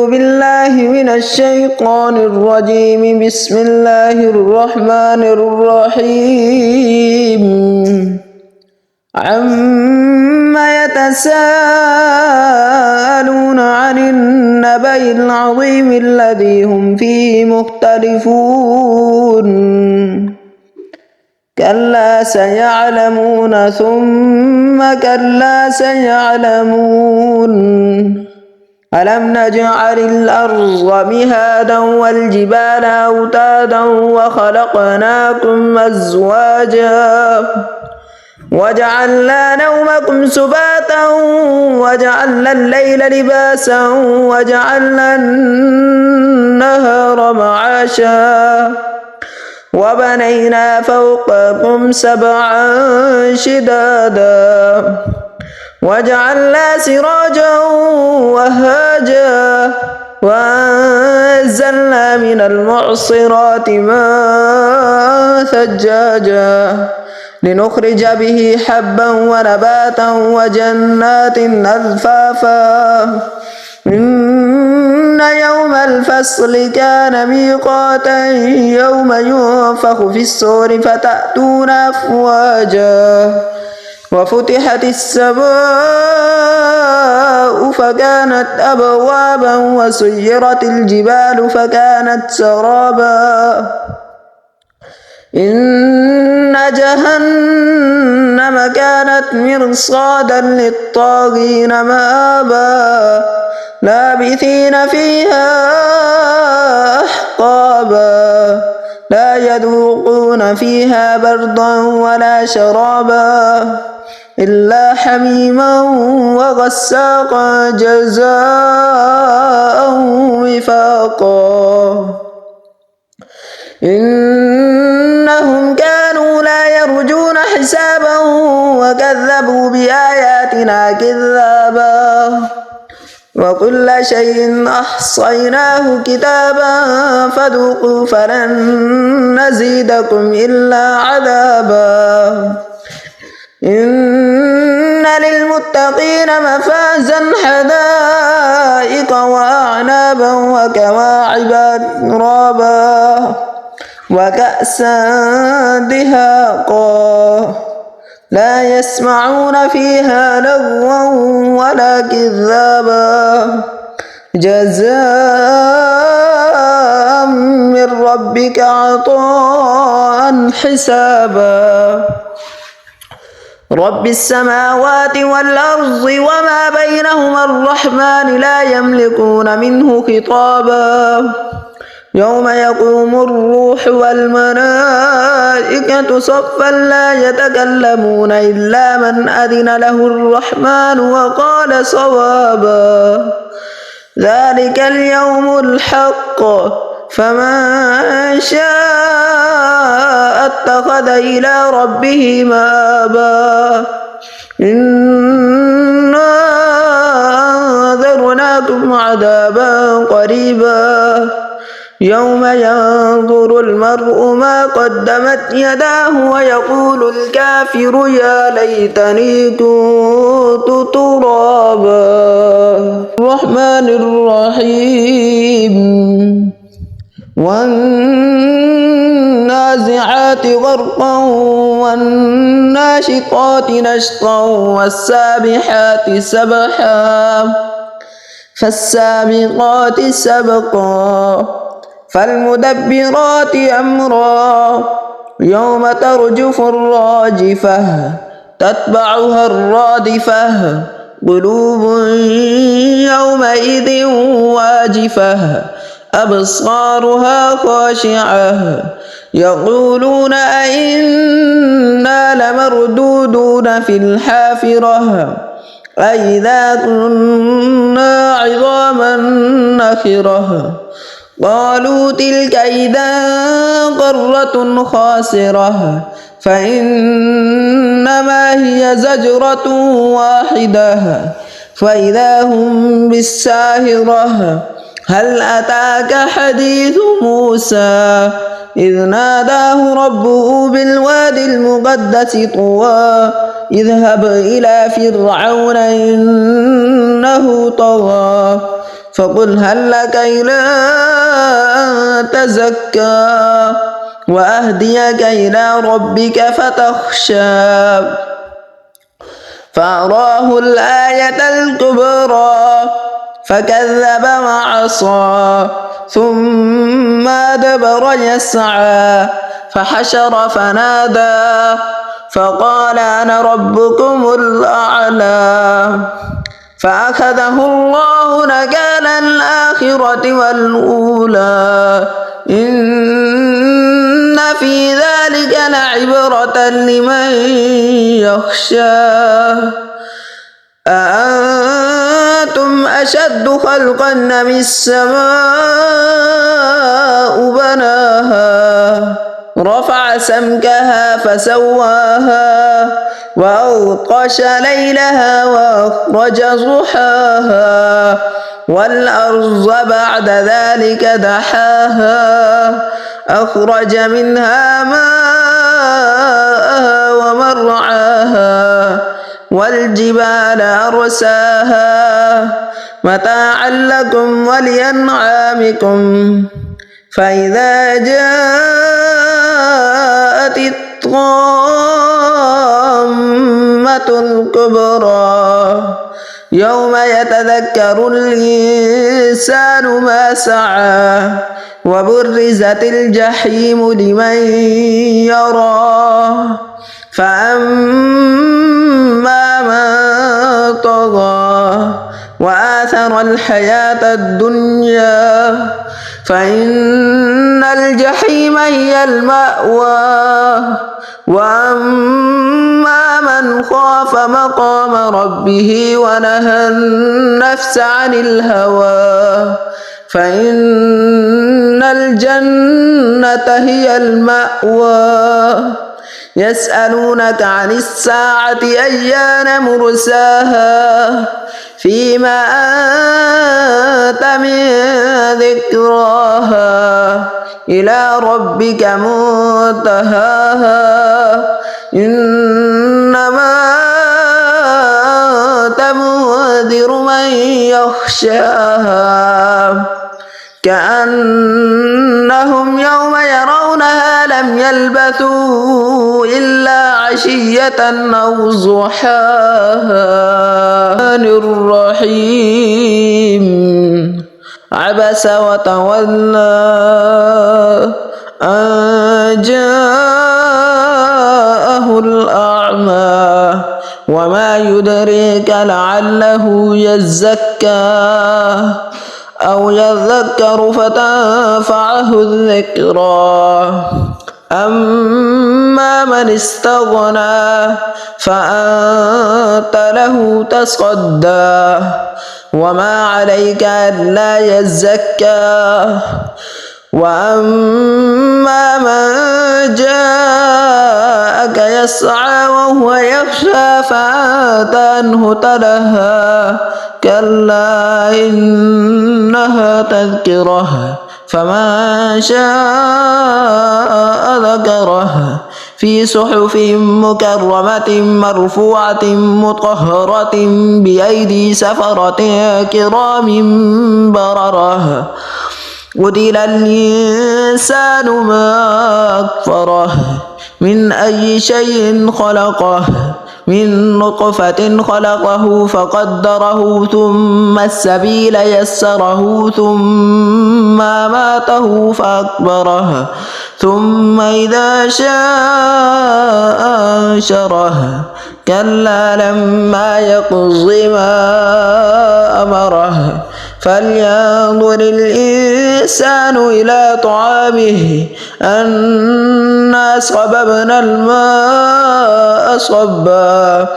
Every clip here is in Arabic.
بالله من الشيطان الرجيم. بسم الله الرحمن الرحيم. عما يتساءلون عن النبأ العظيم الذي هم فيه مختلفون. كلا سيعلمون ثم كلا سيعلمون. ألم نجعل الأرض مهادا والجبال أوتادا وخلقناكم أزواجا وجعلنا نومكم سباتا وجعلنا الليل لباسا وجعلنا النهار معاشا وبنينا فوقكم سبعا شدادا وجعلنا سراجا وهاجا وأنزلنا من المعصرات ماء ثجاجا لنخرج به حبا ونباتا وجنات ألفافا. إن يوم الفصل كان ميقاتا يوم ينفخ في الصور فتأتون أفواجا وفتحت السماء فكانت أبوابا وسيرت الجبال فكانت سرابا. إن جهنم كانت مرصادا للطاغين مآبا لابثين فيها أحقابا لا يذوقون فيها بردا ولا شرابا إلا حميما وغساقا جزاء وفاقا. إنهم كانوا لا يرجون حسابا وكذبوا بآياتنا كذابا وكل شيء أحصيناه كتابا فذوقوا فلن نزيدكم إلا عذابا. إن للمتقين مفازا حدائق وأعنابا وكواعب أترابا وكأسا دهاقا لا يسمعون فيها لغوا ولا كذابا جزاء من ربك عطاء حسابا. رب السماوات والأرض وما بينهما الرحمن لا يملكون منه خطابا. يوم يقوم الروح والملائكة صفا لا يتكلمون إلا من أذن له الرحمن وقال صوابا. ذلك اليوم الحق فمن شاء اتخذ إلى ربه مآبا. إنا أنذرناكم عذابا قريبا يوم ينظر المرء ما قدمت يداه ويقول الكافر يا ليتني كنت ترابا. الرحمن الرحيم. والنازعات غرقا والناشطات نشطا والسابحات سبحا فالسابقات سبقا فالمدبرات أمرا. يوم ترجف الراجفة تتبعها الرادفة قلوب يومئذ واجفة أبصارها خاشعة يقولون أئنا لمردودون في الحافرة أئذا كنا عظاما نخرة قالوا تلك إذا قرة خاسرة فإنما هي زجرة واحدة فإذا هم بالساهرة. هل أتاك حديث موسى إذ ناداه ربه بالوادي المقدس طوى اذهب إلى فرعون إنه طغى فقل هل لك إلى أن تزكى وأهديك إلى ربك فتخشى فأراه الآية الكبرى فكذب وعصى ثم أدبر يسعى فحشر فنادى فقال أنا ربكم الأعلى فأخذه الله نكال الآخرة والأولى إن في ذلك لعبرة لمن يخشى أأنتم أشد خلقا أم السماء بناها رفع سمكها فسواها وأغطش ليلها وأخرج ضحاها والأرض بعد ذلك دحاها أخرج منها ماءها ومرعاها والجبال أرساها متاعا لكم ولأنعامكم فإذا جاءت الطامة الكبرى يوم يتذكر الإنسان ما سعى وبرزت الجحيم لمن يراه فأما من طغى وآثر الحياة الدنيا فإن الجحيم هي المأوى وأما من خاف مقام ربه ونهى النفس عن الهوى فإن الجنة هي المأوى يسألونك عن الساعة أيان مرساها فيما أنت من ذكراها إلى ربك منتهاها إنما أنت منذر من يخشاها كأنهم يوم يرونها لم يلبثوا إلا عشية أو ضحاها الرحيم عبس وتولى أن جاءه الأعمى وما يدريك لعله يزكى أو يذكر فتنفعه الذكرى أما من استغنى فأنت له تصدى وما عليك ألا يزكى وأما من جاءك يسعى وهو يخشى فأنت عنه تلهى كلا إنها تذكرة فمن شاء ذكره في صحف مكرمة مرفوعة مطهرة بأيدي سفرة كرام بررة قتل الإنسان ما أكفره من أي شيء خلقه من نطفة خلقه فقدره ثم السبيل يسره ثم أماته فأكبره ثم إذا شاء أنشره كلا لما يقض ما أمره فلينظر الإنسان إلى طعامه أنا صببنا الماء صبا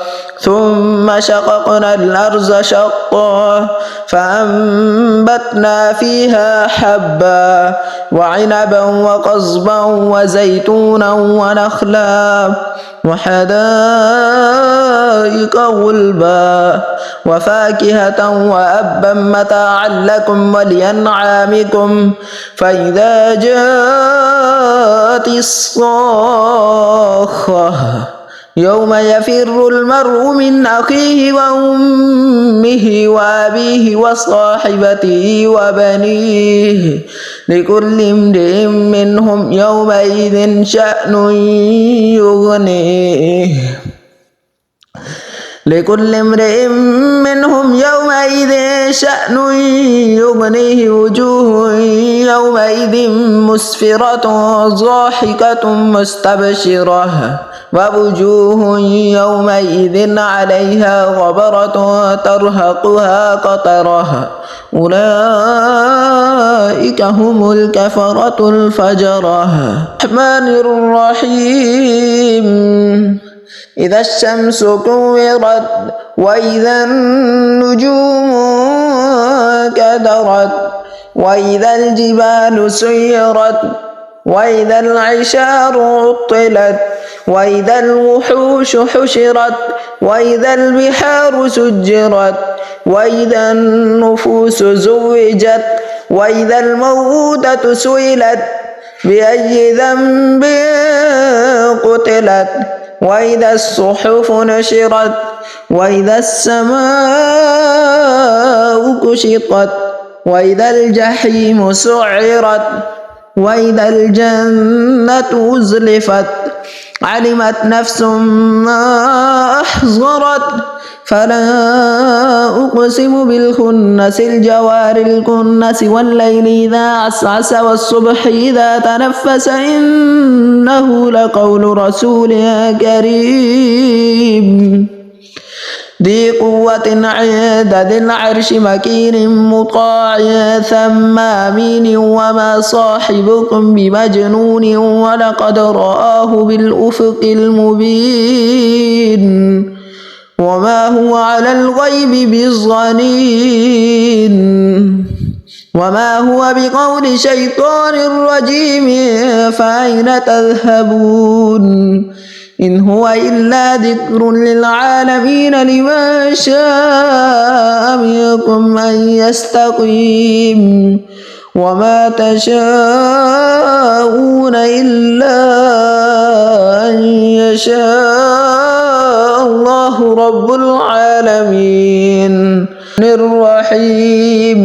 ثم شققنا الأرض شقا فأنبتنا فيها حبا وعنبا وقضبا وزيتونا ونخلا وحدائق غلبا وفاكهة وأبا متاعا لكم ولأنعامكم فإذا جاءت الصاخة يوم يفر المرء من أخيه وأمه وأبيه وصاحبته وبنيه لكل امرئ منهم يومئذ شأن يغنيه لكل امرئ منهم يومئذ شأن يغنيه وجوه يومئذ مسفرة ضاحكة مستبشرة ووجوه يومئذ عليها غبرة ترهقها قترة أولئك هم الكفرة الفجرة الرحمن الرحيم إذا الشمس كورت وإذا النجوم كدرت وإذا الجبال سيرت وإذا العشار عطلت وإذا الوحوش حشرت وإذا البحار سجرت وإذا النفوس زوجت وإذا الموءودة سئلت بأي ذنب قتلت وإذا الصحف نشرت وإذا السماء كشطت وإذا الجحيم سعرت وإذا الجنة أزلفت علمت نفس ما أحضرت فلا أقسم بالخنس الجوار الكنس والليل إذا عسعس والصبح إذا تنفس إنه لقول رسول كريم ذي قوة عند ذي العرش مكين مطاع ثم أمين وما صاحبكم بمجنون ولقد رآه بالأفق المبين وما هو على الغيب بضنين وما هو بقول شيطان رجيم فأين تذهبون إن هو إلا ذكر للعالمين لمن شاء منكم أن يستقيم وما تشاءون إلا أن يشاء الله رب العالمين الرحيم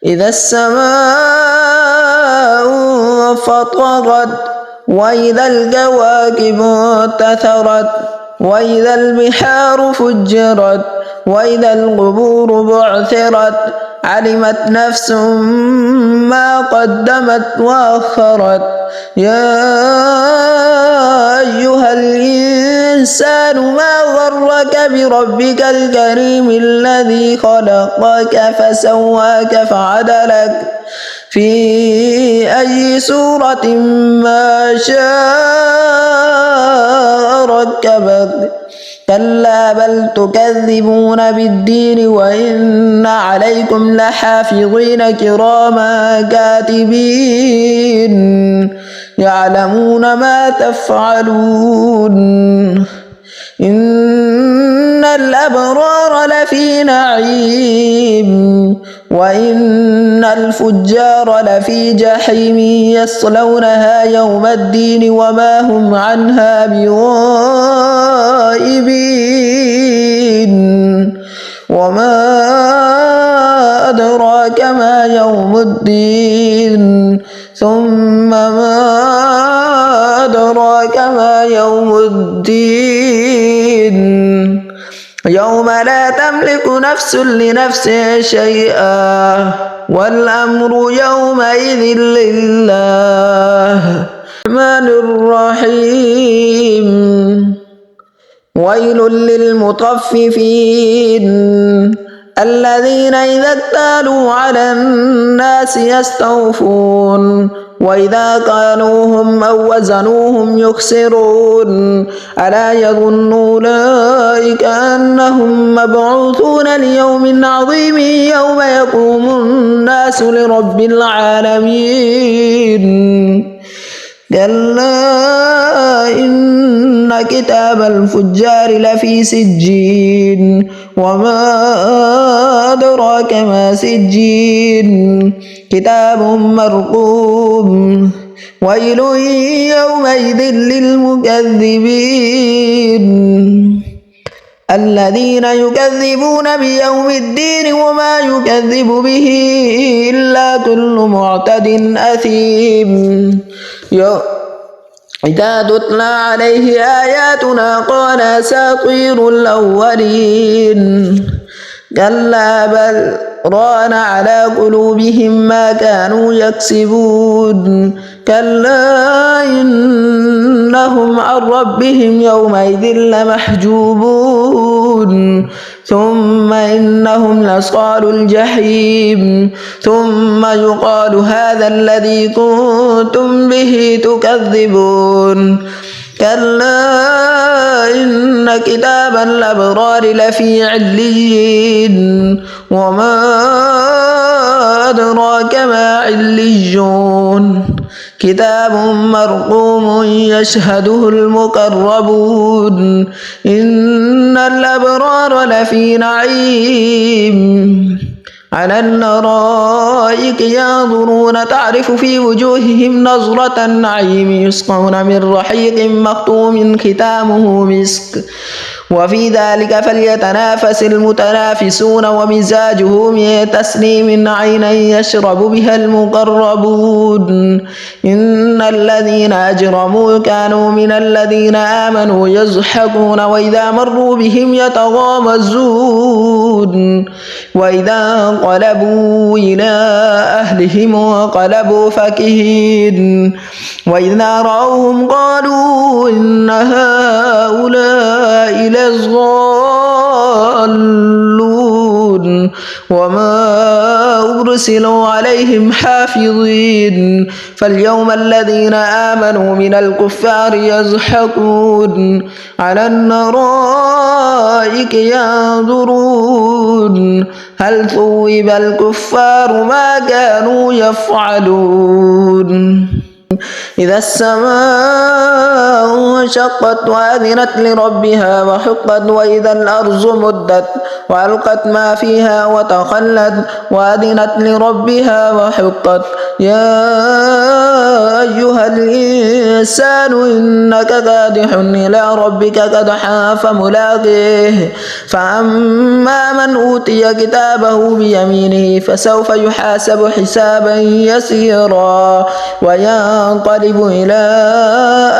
إذا السماء فطرت وإذا الكواكب انتثرت وإذا البحار فجرت وإذا القبور بعثرت علمت نفس ما قدمت وأخرت يا أيها الإنسان ما غرك بربك الكريم الذي خلقك فسواك فعدلك في أي سورة ما شاء ركبك كلا بل تكذبون بالدين وإن عليكم لحافظين كراما كاتبين يعلمون ما تفعلون إن الأبرار لفي نعيم وإن الفجار لفي جحيم يصلونها يوم الدين وما هم عنها بغائبين وما أدراك ما يوم الدين ثم ما أدراك ما يوم الدين يوم لا تملك نفس لنفس شيئا والأمر يومئذ لله الرحمن الرحيم ويل للمطففين الذين إذا اكتالوا على الناس يستوفون وإذا كالوهم أو وزنوهم يخسرون ألا يظن أولئك أنهم مبعوثون ليوم عظيم يوم يقوم الناس لرب العالمين كلا إن كتاب الفجار لفي سجين وما أدراك ما سجين كتاب مرقوم ويل يومئذ للمكذبين الذين يكذبون بيوم الدين وما يكذب به إلا كل معتد أثيم إذا تتلى عليه آياتنا قال أساطير الأولين كلا بل ران على قلوبهم ما كانوا يكسبون كلا إنهم عن ربهم يومئذ لمحجوبون ثم إنهم لصال الجحيم ثم يقال هذا الذي كنتم به تكذبون كلا إن كتاب الأبرار لفي عليين وما أدراك ما عليون كتاب مرقوم يشهده المقربون إن الأبرار لفي نعيم على الأرائك ينظرون تعرف في وجوههم نظرة النعيم يسقون من رحيق مختوم ختامه مسك وفي ذلك فليتنافس المتنافسون ومزاجه من تسنيم عينا يشرب بها المقربون إن الذين أجرموا كانوا من الذين آمنوا يضحكون وإذا مروا بهم يتغامزون وإذا انقلبوا إلى أهلهم انقلبوا فكهين وإذا رأوهم قالوا إن هؤلاء لضالون وما أرسلوا عليهم حافظين فاليوم الذين آمنوا من الكفار يضحكون على الأرائك ينظرون هل ثوب الكفار ما كانوا يفعلون إذا السماء انشقت وأذنت لربها وحقت وإذا الأرض مدت وألقت ما فيها وتخلت وأذنت لربها وحقت يا أيها الإنسان إنك كادح إلى ربك كدحا فملاقيه فأما من أوتي كتابه بيمينه فسوف يحاسب حسابا يسيرا وينقلب إلى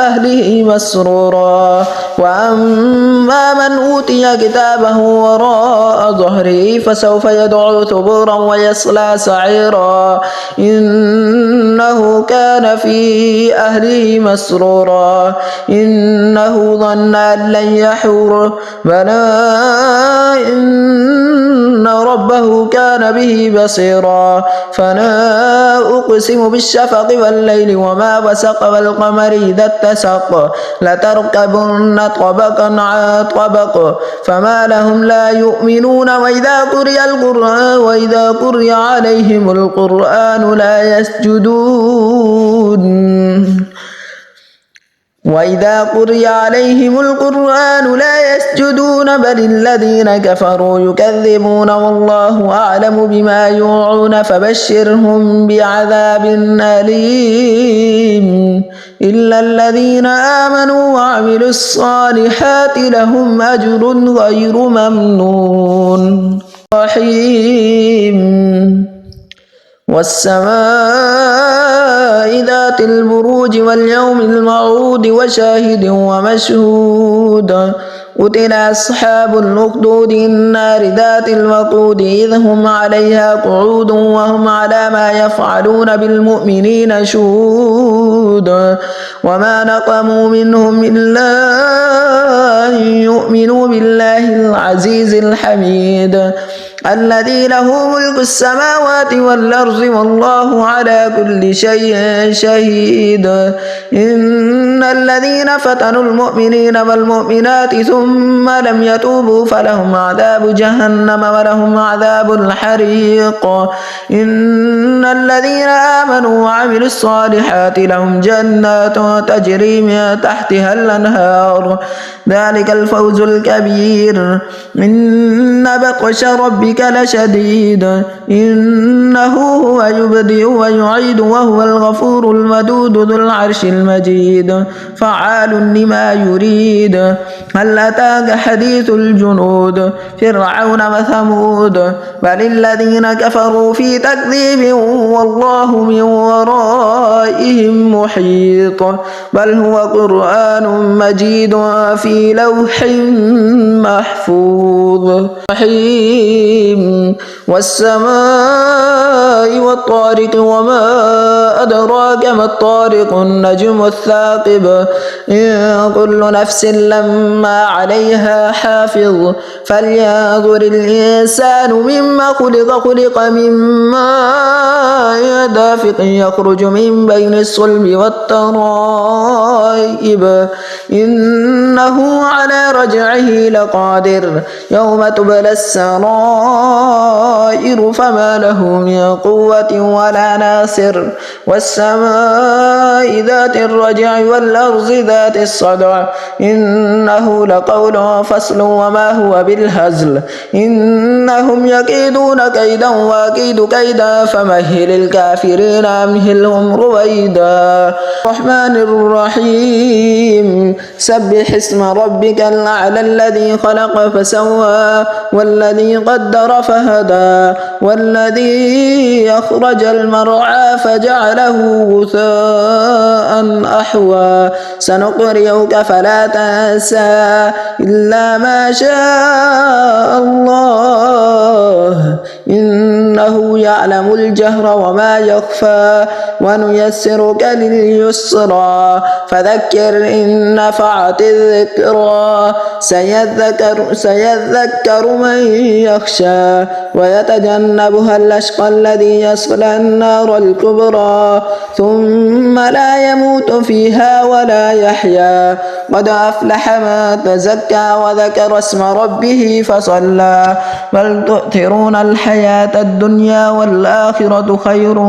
أهله مسرورا وأما من أوتي كتابه وراء ظهره فسوف يدعو ثبورا ويصلى سعيرا إنه كان في أهله مسرورا إنه ظن أن لن يحور بلى إن ربه كان به بصيرا فلا أقسم بالشفق والليل وما وسق والقمر إذا اتسق لتركبن طبقا عن طبق فما لهم لا يؤمنون وإذا قرئ عليهم القرآن لا يسجدون وإذا قرئ عليهم القرآن لا يسجدون بل الذين كفروا يكذبون والله أعلم بما يوعون فبشرهم بعذاب أليم إلا الذين آمنوا وعملوا الصالحات لهم أجر غير ممنون رحيم والسماء ذات البروج واليوم الموعود وشاهد ومشهود قتل أصحاب الأخدود النار ذات الوقود إذ هم عليها قعود وهم على ما يفعلون بالمؤمنين شهود وما نقموا منهم إلا أن يؤمنوا بالله العزيز الحميد الذي له ملك السماوات والأرض والله على كل شيء شهيد إن الذين فتنوا المؤمنين والمؤمنات ثم لم يتوبوا فلهم عذاب جهنم ولهم عذاب الحريق إن الذين آمنوا وعملوا الصالحات لهم جنات تجري من تحتها الأنهار ذلك الفوز الكبير إن بطش ربك لشديد إنه وهو يبدئ ويعيد وهو الغفور الودود ذو العرش المجيد فعال لما يريد. هل أتاك حديث الجنود فرعون وثمود بل الذين كفروا في تكذيب والله من ورائهم محيط بل هو قرآن مجيد في لوح محفوظ. والسماء والطارق وما أدراك ما الطارق النجم الثاقب إن كل نفس لما عليها حافظ فلينظر الإنسان مما خلق من ماء دافق يخرج من بين الصلب والترائب إنه على رجعه لقادر يوم تبلى السرائر فما له من قوة ولا ناصر. والسماء ذات الرجع والأرض ذات الصدع إنه لقول فصل وما هو بالهزل إنهم يكيدون كيدا وأكيد كيدا فمهل الكافرين أمهلهم رويدا. الرحمن الرحيم سبح اسم ربك الأعلى الذي خلق فسوى والذي قدر فهدى والذي أخرج المرعى فجعله غثاء أحوى سنقرئك فلا تنسى إلا ما شاء الله إنه يعلم الجهر وما يخفى ونيسرك لليسرى فذكر إن نفعت الذكرى سيذكر من يخشى ويتجنبها الأشقى الذي يصلى النار الكبرى ثم لا يموت فيها ولا يحيا قد أفلح من تزكى وذكر اسم ربه فصلى بل تؤثرون الحياة الدنيا والآخرة خير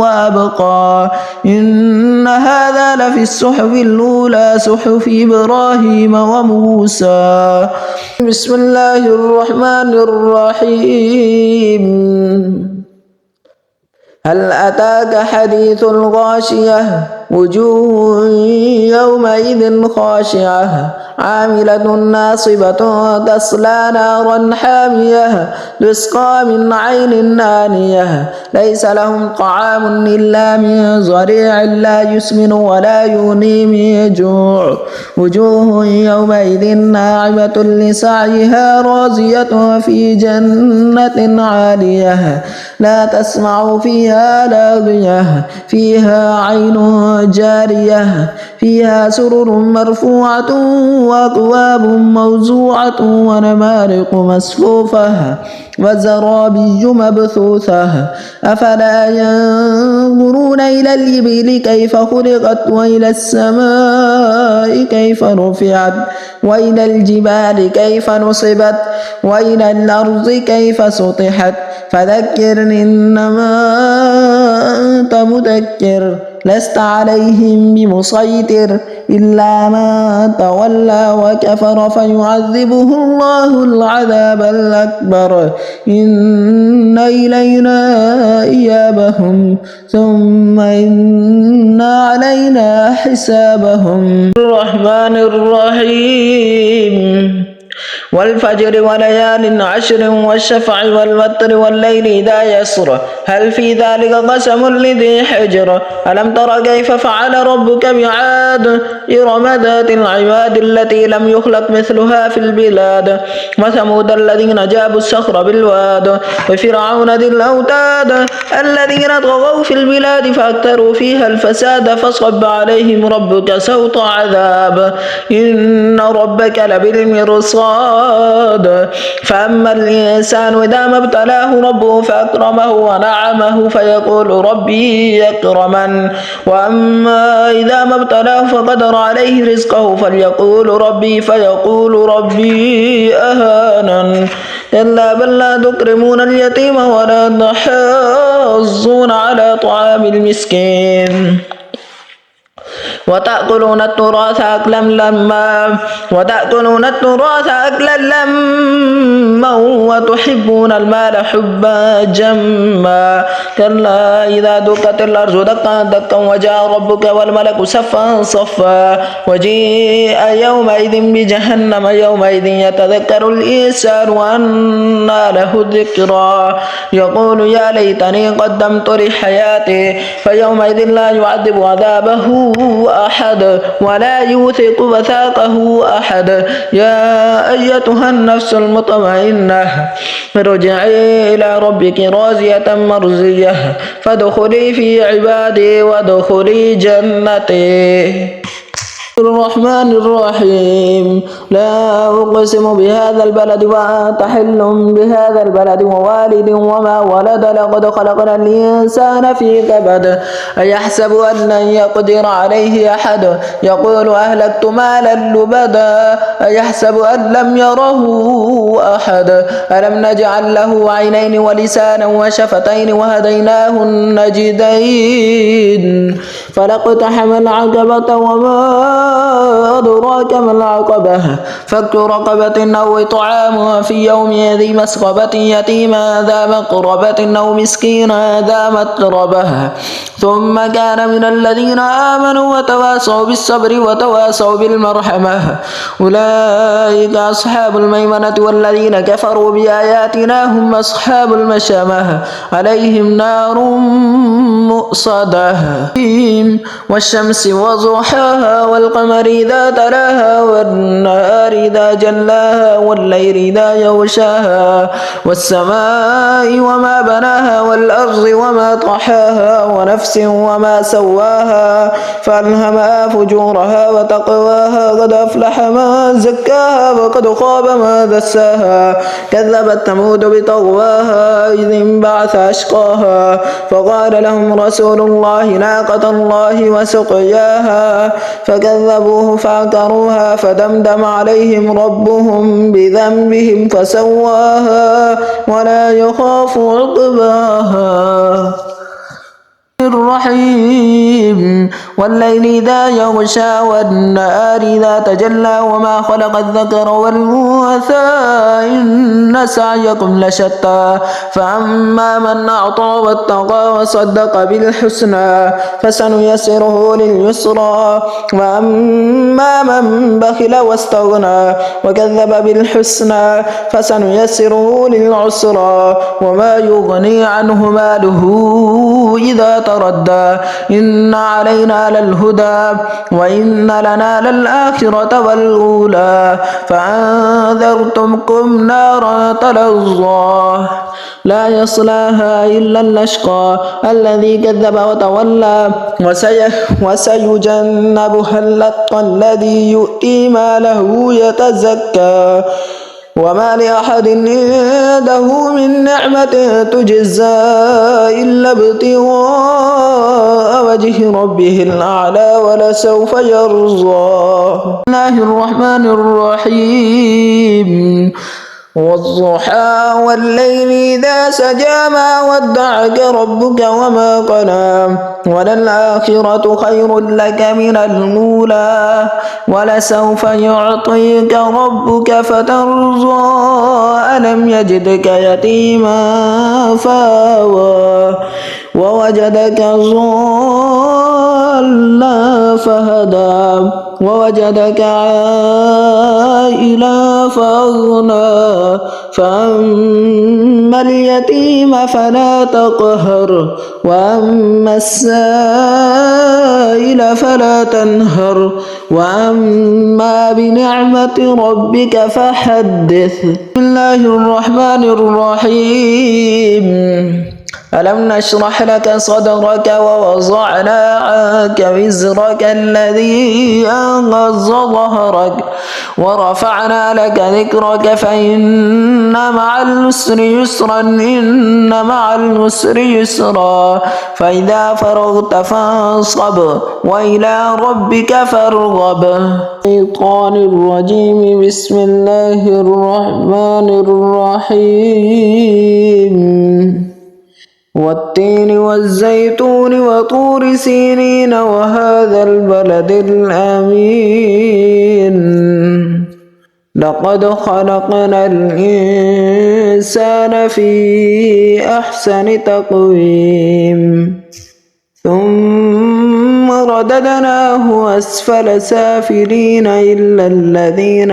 وأبقى إن هذا لفي الصحف الأولى صحف إبراهيم وموسى. بسم الله الرحمن الرحيم هل أتاك حديث الغاشية وجوه يومئذ خاشعة عاملة ناصبة تصلى نارا حامية تسقى من عين آنية ليس لهم طعام إلا من ضريع لا يسمن ولا يغني من جوع وجوه يومئذ ناعمة لسعيها راضية في جنة عالية لا تسمع فيها لاغية فيها عين جارية فيها سرر مرفوعة وأكواب موزوعة ونمارق مصفوفة وزرابي مبثوثة أفلا ينظرون إلى الإبل كيف خلقت وإلى السماء كيف رفعت وإلى الجبال كيف نصبت وإلى الأرض كيف سطحت فذكر إنما أنت مذكر لست عليهم بمسيطر إلا من تولى وكفر فيعذبه الله العذاب الأكبر إن إلينا إيابهم ثم إن علينا حسابهم. الرحمن الرحيم والفجر وليال عشر والشفع والوتر والليل إذا يسر هل في ذلك قسم لذي حجر ألم تر كيف فعل ربك بعاد إرم ذات العماد التي لم يخلق مثلها في البلاد وثمود الذين جابوا الصخر بالواد وفرعون ذي الأوتاد الذين طغوا في البلاد فأكثروا فيها الفساد فصب عليهم ربك سوط عذاب إن ربك لبالمرصاد فأما الإنسان إذا ما ابتلاه ربه فأكرمه ونعمه فيقول ربي يكرمن وأما إذا ما ابتلاه فقدر عليه رزقه فيقول ربي أهانن كلا بل لا تكرمون اليتيم ولا تحاضون على طعام المسكين وتأكلون التراث أكلا لما وتحبون المال حبا جما كلا إذا دكت الأرض دكا دكا وجاء ربك والملك صفا صفا وجيء يومئذ بجهنم يومئذ يتذكر الإنسان وأنى له الذكرى يقول يا ليتني قدمت لحياتي فيومئذ لا يعذب عذابه أحد ولا يوثق وثاقه أحد يا أيتها النفس المطمئنة ارجعي إلى ربك راضية مرضية فادخلي في عبادي وادخلي جنتي. الرحمن الرحيم لا أقسم بهذا البلد وأنت حل بهذا البلد ووالد وما ولد لقد خلقنا الإنسان في كبد أيحسب أن لن يقدر عليه أحد يقول أهلكت مالا لبدا أيحسب أن لم يره أحد ألم نجعل له عينين ولسانا وشفتين وهديناه النجدين فلاقتحم العقبة وما أدراك ما العقبة فك رقبة أو إطعام في يوم ذي مسغبة يتيما ذا مقربة أو مسكينا ذا متربة ثم كان من الذين آمنوا وتواصوا بالصبر وتواصوا بالمرحمة أولئك أصحاب الميمنة والذين كفروا بآياتنا هم أصحاب المشأمة عليهم نار مؤصدة والشمس وضحاها والقمر إذا تلاها والنهار إذا جلاها والليل إذا يغشاها والسماء وما بناها والأرض وما طحاها ونفس وما سواها فألهمها فجورها وتقواها قد أفلح من زكاها وقد خاب من دساها كذبت ثمود بطغواها إذ انبعث أشقاها فقال لهم رسول الله ناقة الله وسقياها فكذبوه فعقروها فدمدم عليهم ربهم بذنبهم فسواها ولا يخاف عقباها. الرحيم والليل إذا يغشى والنهار إذا تجلى وما خلق الذكر والأنثى إن سعيكم لشتى فأما من أعطى واتقى وصدق بالحسنى فسنيسره لليسرى وأما من بخل واستغنى وكذب بالحسنى فسنيسره للعسرى وما يغني عنه ماله إذا تردى إن علينا للهدى وإن لنا للآخرة والأولى فأنذرتكم نارا تلظى لا يصلاها إلا الأشقى الذي كذب وتولى وسيجنبها الأتقى الذي يؤتي ماله يتزكى وما لأحد عنده من نعمة تجزى إلا ابتغاء وجه ربه الأعلى ولسوف يرضى. بسم الله الرحمن الرحيم والضحى والليل إذا سجى ما ودعك ربك وما قلى وللآخرة خير لك من الأولى ولسوف يعطيك ربك فترضى ألم يجدك يتيما فآوى ووجدك ضالا فهدى ووجدك عائلا فأغنى فأما اليتيم فلا تقهر وأما السائل فلا تنهر وأما بنعمة ربك فحدث. بسم الله الرحمن الرحيم ألم نشرح لك صدرك ووضعنا عنك وزرك الذي أنقض ظهرك ورفعنا لك ذكرك فإن مع العسر يسرا إن مع العسر يسرا فإذا فرغت فانصب وإلى ربك فارغب. الشيطان الرجيم بسم الله الرحمن الرحيم والتين والزيتون وطور سينين وهذا البلد الأمين لقد خلقنا الإنسان في أحسن تقويم ثم رددناه أسفل سافلين إلا الذين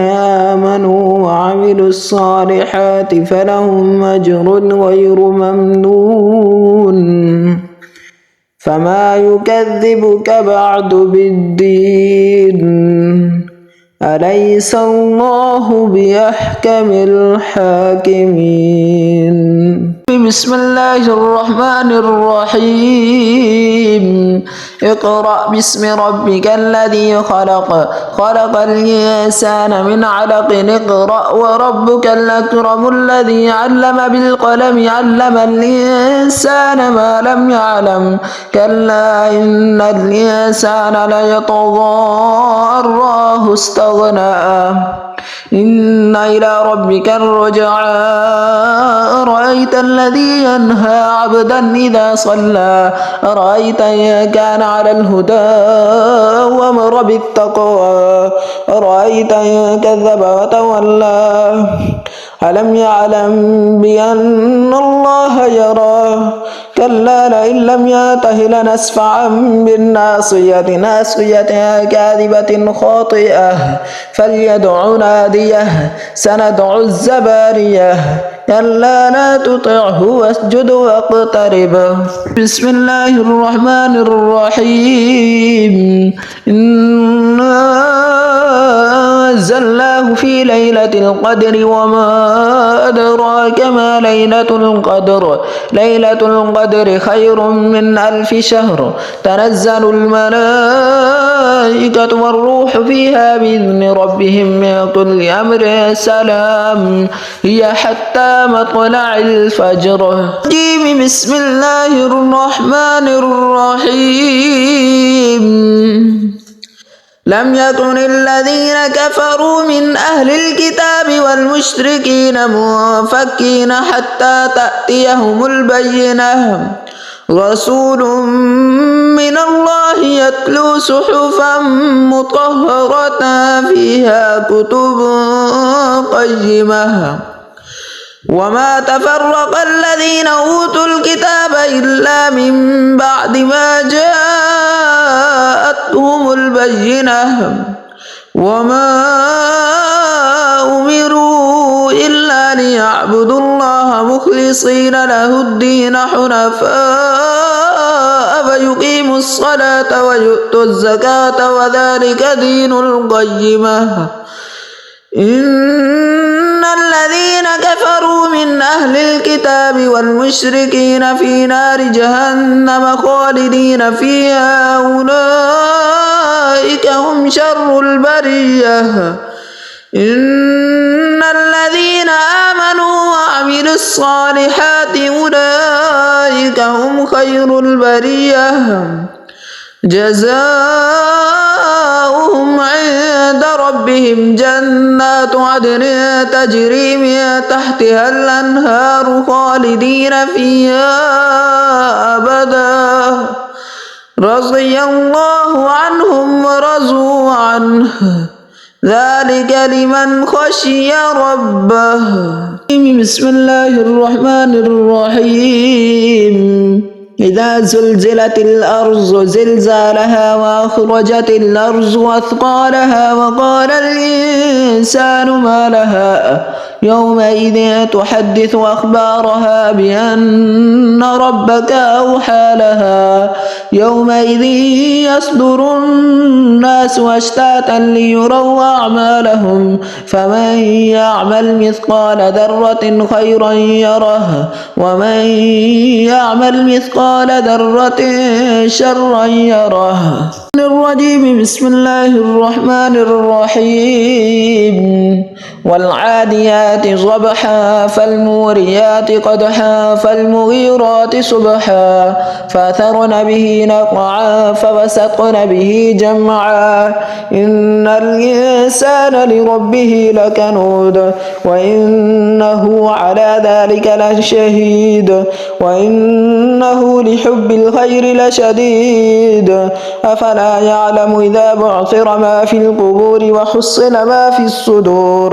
آمنوا وعملوا الصالحات فلهم أجر غير ممنون فما يكذبك بعد بالدين أليس الله بأحكم الحاكمين بسم الله الرحمن الرحيم اقرأ باسم ربك الذي خلق خلق الإنسان من علق اقرأ وربك الأكرم الذي علم بالقلم علم الإنسان ما لم يعلم كلا إن الإنسان ليطغى أن رآه استغنى إن إلى ربك الرجعى أرأيت الذي ينهى عبدا إذا صلى أرأيت إن كان على الهدى وأمر بالتقوى أرأيت إن كذب وتولى ألم يعلم بأن الله يرى كلا لئن لم ينته لنسفعا بالناصية ناصية كاذبة خاطئة فليدع ناديه سندع الزبانية كلا لا تطعه واسجد واقترب بسم الله الرحمن الرحيم إنا أنزلناه في ليلة القدر وما أدراك ما ليلة القدر ليلة القدر خير من 1000 شهر تنزل الملائكة والروح فيها بإذن ربهم من كل أمر سلام هي حتى مطلع الفجر بسم الله الرحمن الرحيم لم يكن الذين كفروا من أهل الكتاب والمشركين منفكين حتى تأتيهم البينة رسول من الله يتلو صحفا مطهرة فيها كتب قيمة وما تفرق الذين أوتوا الكتاب إلا من بعد ما جاءتهم البينة وما أمروا إلا ليعبدوا الله مخلصين له الدين حنفاء فيقيموا الصلاة ويؤتوا الزكاة وذلك دين القيمة إن الذين كفروا من أهل الكتاب والمشركين في نار جهنم خالدين فيها أولئك هم شر البرية إن الذين آمنوا وعملوا الصالحات أولئك هم خير البرية جزاؤهم عند ربهم جنات عدن تجري من تحتها الأنهار خالدين فيها أبدا رضي الله عنهم ورضوا عنه ذلك لمن خشي ربه بسم الله الرحمن الرحيم إذا زلزلت الأرض زلزالها وأخرجت الأرض أثقالها وقال الإنسان ما لها يومئذ تحدث أخبارها بأن ربك أوحى لها يومئذ يصدر الناس أشتاتا ليروا أعمالهم فمن يعمل مثقال ذرة خيرا يره ومن يعمل مثقال ذرة شرا يره الرجيم بسم الله الرحمن الرحيم والعاديات ضبحا فالموريات قدحا فالمغيرات صبحا فأثرن به نقعا فوسطن به جمعا إن الإنسان لربه لكنود وإنه على ذلك لشهيد وإنه لحب الخير لشديد أفلا يعلم إذا بعثر ما في القبور وحصل ما في الصدور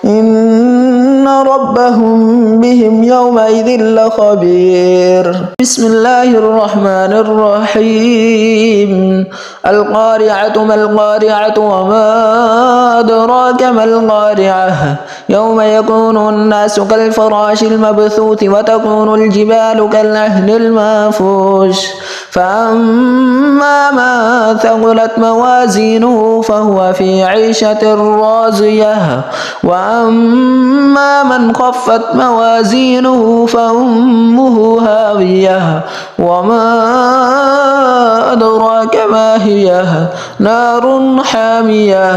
إن ربهم بهم يومئذ لخبير. بسم الله الرحمن الرحيم. القارعة ما القارعة وما أدراك ما القارعة يوم يكون الناس كالفراش المبثوث وتكون الجبال كالعهن المنفوش فأما من ثقلت موازينه فهو في عيشة راضية وأما من خفت موازينه فأمه هاوية وما أدراك ما هي نار حامية.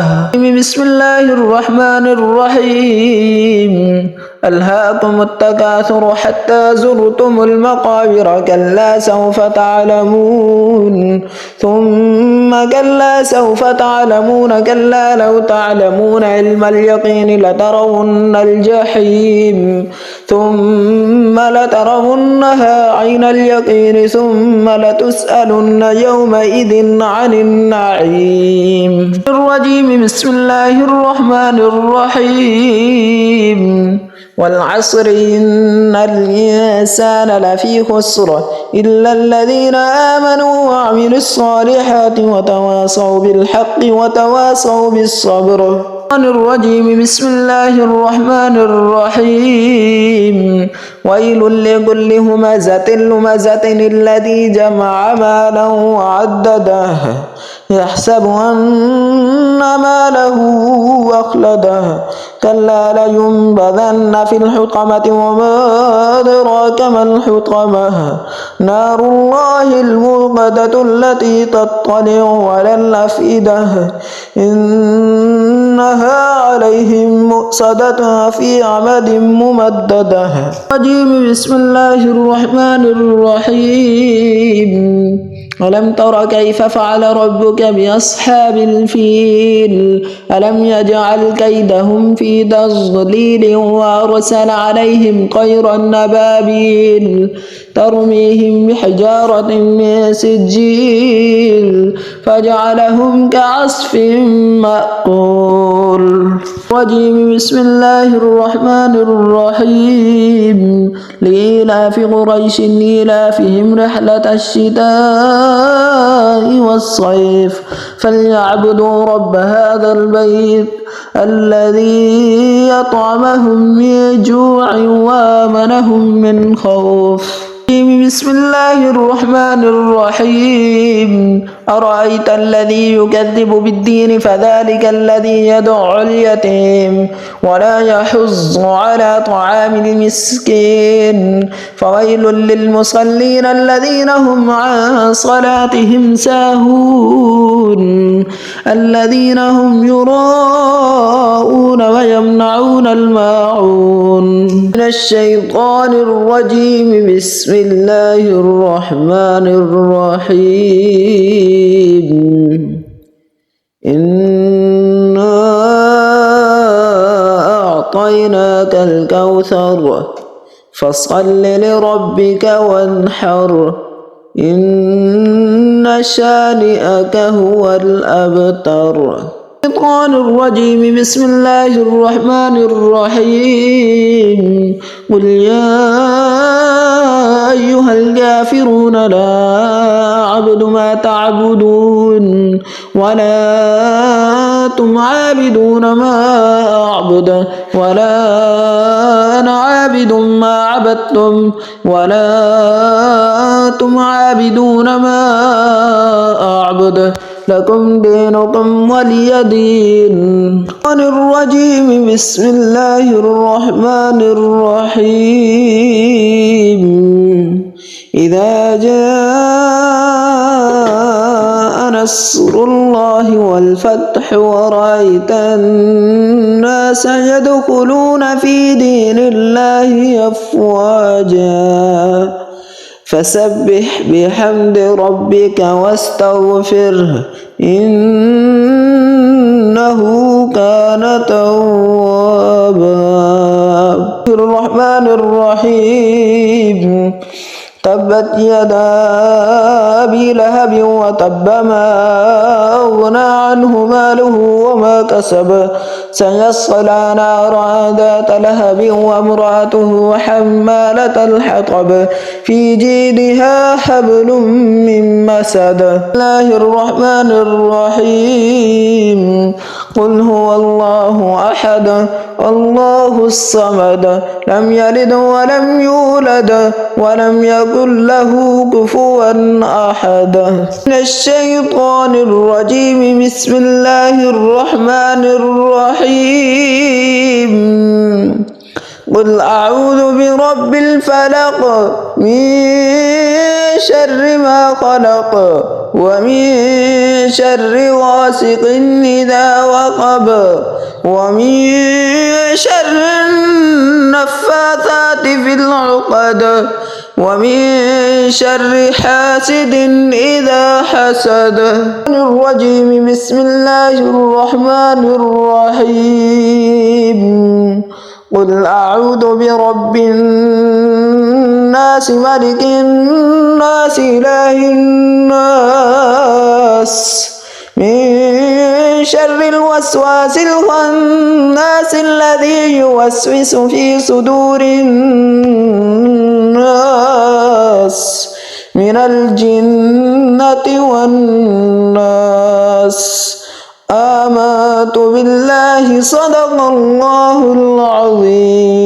بسم الله الرحمن الرحيم. ألهاكم التكاثر حتى زرتم المقابر كلا سوف تعلمون ثم كلا سوف تعلمون كلا لو تعلمون علم اليقين لترون الجحيم ثم لترونها عين اليقين ثم لتسألن يومئذ عن النعيم. الرجيم. بسم الله الرحمن الرحيم. والعصر إن الإنسان لفي خسر إلا الذين آمنوا وعملوا الصالحات وتواصوا بالحق وتواصوا بالصبر. الرجيم. بسم الله الرحمن الرحيم. ويل لكل همزة لمزة الذي جمع مالا وعدده يحسب أن ماله أخلده كلا لينبذن في الحطمة وما أدراك ما الحطمة نار الله الموقدة التي تطلع على الأفئدة إنها عليهم مؤصدة في عمد ممددة. بسم الله الرحمن الرحيم. ألم تر كيف فعل ربك بأصحاب الفيل ألم يجعل كيدهم في تضليل وأرسل عليهم طيرا أبابيل ترميهم بحجارة من سجيل فجعلهم كعصف مأكول. بسم الله الرحمن الرحيم. لإيلاف قريش إيلافهم رحلة الشتاء والصيف فليعبدوا رب هذا البيت الذي يطعمهم من جوع وآمنهم من خوف. بسم الله الرحمن الرحيم. أرأيت الذي يكذب بالدين فذلك الذي يدع اليتيم ولا يحض على طعام المسكين فويل للمصلين الذين هم عن صلاتهم ساهون الذين هم يراءون ويمنعون الماعون. من الشيطان الرجيم. بسم الله الرحمن الرحيم. إنا أعطيناك الكوثر فصل لربك وانحر إن شانئك هو الأبتر. الشيطان الرجيم. بسم الله الرحمن الرحيم. قل يا أيها الكافرون لا أعبد ما تعبدون ولا أنتم عابدون ما أعبد ولا أنا عابد ما عبدتم ولا أنتم عابدون ما أعبد لكم دينكم ولي دين. الرجيم. بسم الله الرحمن الرحيم. إذا جاء نصر الله والفتح ورأيت الناس يدخلون في دين الله أفواجا فسبح بحمد ربك واستغفره إنه كان توابا. الرحمن الرحيم. تبت يدا أبي لهب وتب ما أغنى عنه ماله وما كسب سيصلى نارا ذات لهب وامرأته حمالة الحطب في جيدها حبل من مسد. بسم الله الرحمن الرحيم. قل هو الله أحد الله الصمد لم يلد ولم يولد ولم يكن له كفوا أحد. من الشيطان الرجيم. بسم الله الرحمن الرحيم. قل أعوذ برب الفلق من شر ما خلق ومن شر غاسق إذا وقب ومن شر النفاثات في العقد ومن شر حاسد إذا حسد. الرجيم. بسم الله الرحمن الرحيم. قل أعوذ برب الناس ملك الناس إله الناس من شر الوسواس الخناس الذي يوسوس في صدور الناس من الجنة والناس. آمنت بالله. صدق الله العظيم.